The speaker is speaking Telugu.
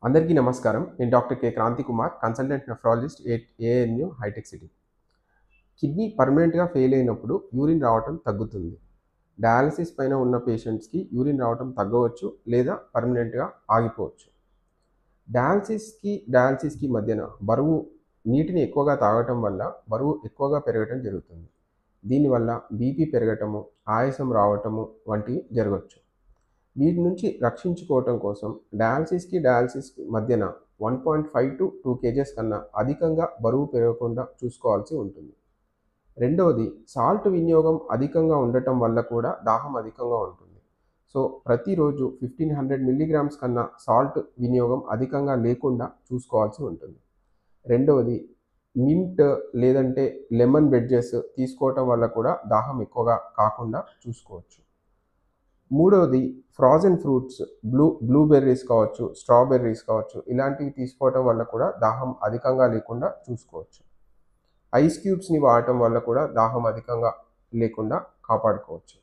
అందరికీ నమస్కారం. నేను doctor K. Kranti Kumar, consultant nephrologist at ANU Hitech City. Kidney పర్మనెంట్‌గా ఫెయిల్ అయినప్పుడు యూరిన్ రావటం తగ్గుతుంది. డయాలిసిస్ పైన ఉన్న పేషెంట్స్‌కి యూరిన్ రావటం తగ్గవచ్చు లేదా పర్మనెంట్‌గా ఆగిపోవచ్చు. డయాలిసిస్‌కి మధ్యన నీటిని ఎక్కువగా తాగటం వల్ల బరువు ఎక్కువగా పెరగటం జరుగుతుంది. దీనివల్ల బీపీ పెరగటము, ఆయాసం రావటము వంటివి జరగొచ్చు. వీటి నుంచి రక్షించుకోవటం కోసం డయాలిసిస్‌కి మధ్యన 1.5-2 కేజెస్ కన్నా అధికంగా బరువు పెరగకుండా చూసుకోవాల్సి ఉంటుంది. రెండవది, సాల్ట్ వినియోగం అధికంగా ఉండటం వల్ల కూడా దాహం అధికంగా ఉంటుంది. సో ప్రతిరోజు 1500 మిల్లీగ్రామ్స్ కన్నా సాల్ట్ వినియోగం అధికంగా లేకుండా చూసుకోవాల్సి ఉంటుంది. రెండవది, మింట్ లేదంటే లెమన్ వెడ్జెస్ తీసుకోవటం వల్ల కూడా దాహం ఎక్కువగా కాకుండా చూసుకోవచ్చు. మూడవది, ఫ్రోజన్ ఫ్రూట్స్, బ్లూబెర్రీస్ కావచ్చు, స్ట్రాబెర్రీస్ కావచ్చు, ఇలాంటివి తీసుకోవటం వల్ల కూడా దాహం అధికంగా లేకుండా చూసుకోవచ్చు. ఐస్ క్యూబ్స్‌ని వాడటం వల్ల కూడా దాహం అధికంగా లేకుండా కాపాడుకోవచ్చు.